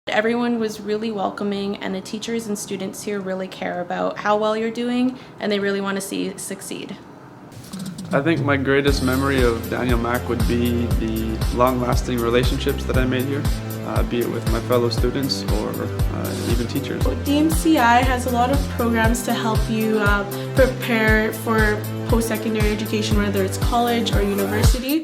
Everyone was really welcoming, and the teachers and students here really care about how well you're doing, and they really want to see you succeed. I think my greatest memory of Daniel Mac would be the long-lasting relationships that I made here, be it with my fellow students or even teachers. DMCI has a lot of programs to help you prepare for post-secondary education, whether it's college or university.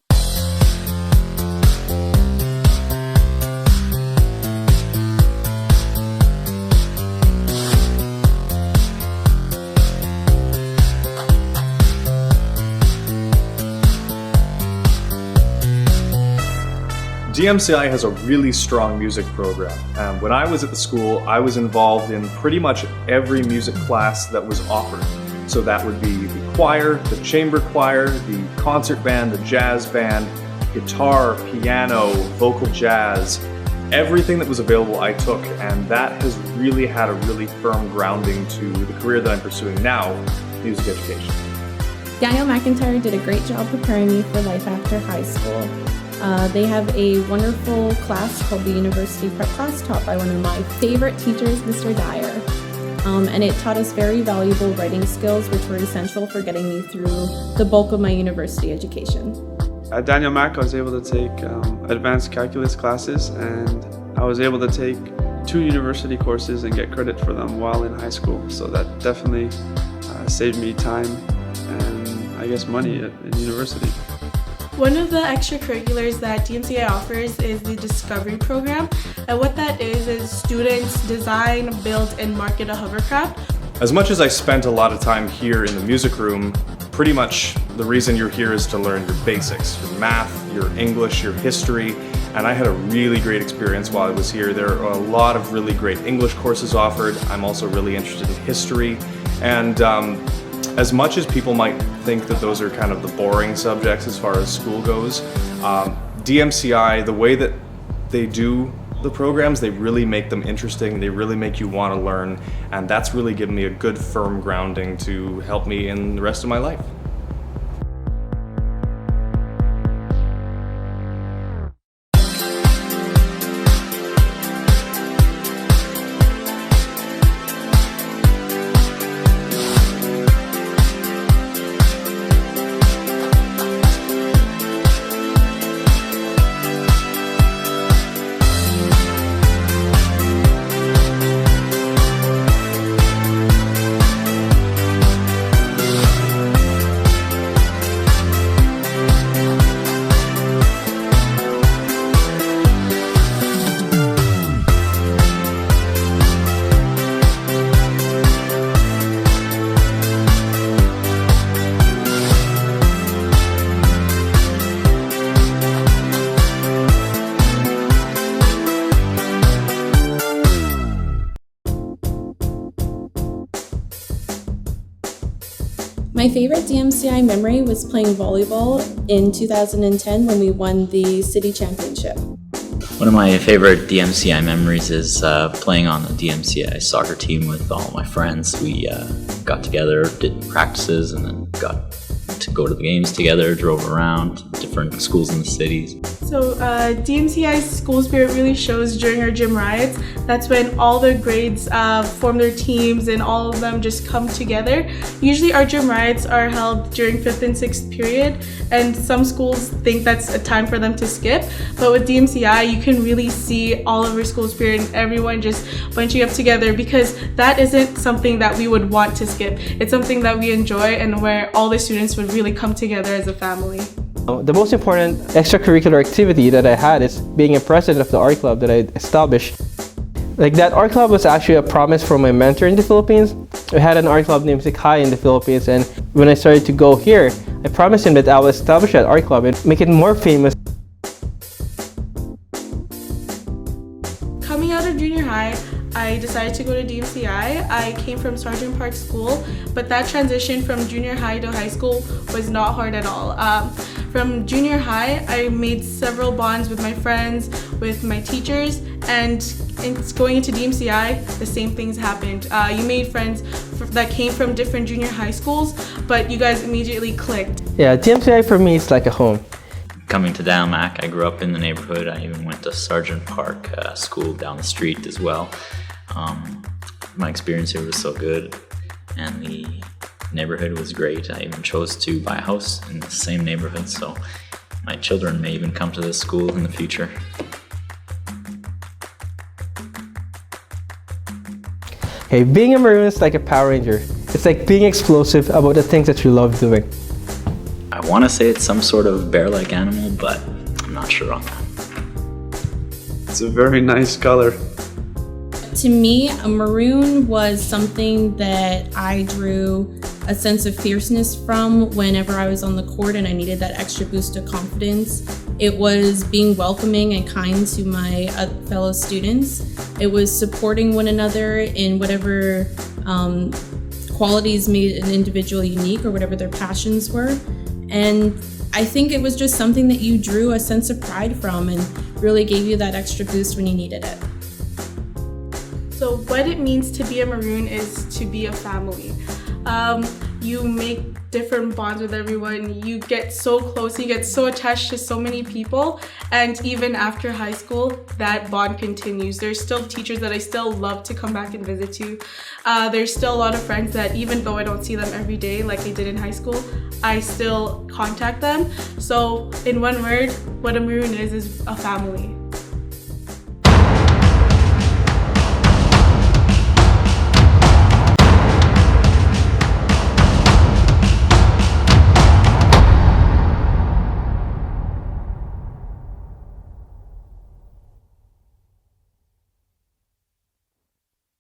DMCI has a really strong music program. When I was at the school, I was involved in pretty much every music class that was offered. So that would be the choir, the chamber choir, the concert band, the jazz band, guitar, piano, vocal jazz. Everything that was available I took, and that has really had a really firm grounding to the career that I'm pursuing now, music education. Daniel McIntyre did a great job preparing me for life after high school. They have a wonderful class called the University Prep class, taught by one of my favorite teachers, Mr. Dyer. And it taught us very valuable writing skills, which were essential for getting me through the bulk of my university education. At Daniel Mac, I was able to take advanced calculus classes, and I was able to take 2 university courses and get credit for them while in high school. So that definitely saved me time and I guess money in university. One of the extracurriculars that DMCI offers is the Discovery Program. And what that is students design, build, and market a hovercraft. As much as I spent a lot of time here in the music room, pretty much the reason you're here is to learn your basics, your math, your English, your history, and I had a really great experience while I was here. There are a lot of really great English courses offered. I'm also really interested in history, and as much as people might think that those are kind of the boring subjects as far as school goes, DMCI, the way that they do the programs, they really make them interesting, they really make you want to learn, and that's really given me a good firm grounding to help me in the rest of my life. My favorite DMCI memory was playing volleyball in 2010 when we won the city championship. One of my favorite DMCI memories is playing on the DMCI soccer team with all my friends. We got together, did practices, and then got to go to the games together, drove around different schools in the cities. So DMCI's school spirit really shows during our gym riots. That's when all the grades form their teams and all of them just come together. Usually our gym riots are held during 5th and 6th period, and some schools think that's a time for them to skip. But with DMCI, you can really see all of our school spirit and everyone just bunching up together, because that isn't something that we would want to skip. It's something that we enjoy and where all the students would really come together as a family. The most important extracurricular activity that I had is being a president of the art club that I established. That art club was actually a promise from my mentor in the Philippines. We had an art club named McIntyre in the Philippines, and when I started to go here, I promised him that I will establish that art club and make it more famous. Coming out of junior high, I decided to go to DMCI. I came from Sergeant Park School, but that transition from junior high to high school was not hard at all. From junior high, I made several bonds with my friends, with my teachers, and going into DMCI, the same things happened. You made friends that came from different junior high schools, but you guys immediately clicked. Yeah, DMCI for me is like a home. coming to Dmci. I grew up in the neighborhood. I even went to Sargent Park School down the street as well. My experience here was so good, and the neighborhood was great. I even chose to buy a house in the same neighborhood, so my children may even come to this school in the future. Okay, being a Maroon is like a Power Ranger. It's like being explosive about the things that you love doing. I want to say it's some sort of bear-like animal, but I'm not sure on that. It's a very nice color. To me, a maroon was something that I drew a sense of fierceness from whenever I was on the court and I needed that extra boost of confidence. It was being welcoming and kind to my fellow students. It was supporting one another in whatever qualities made an individual unique or whatever their passions were. And I think it was just something that you drew a sense of pride from and really gave you that extra boost when you needed it. So what it means to be a Maroon is to be a family. You make different bonds with everyone. You get so close, you get so attached to so many people, and even after high school, that bond continues. There's still teachers that I still love to come back and visit to. There's still a lot of friends that even though I don't see them every day like I did in high school, I still contact them. So in one word, what a Maroon is a family.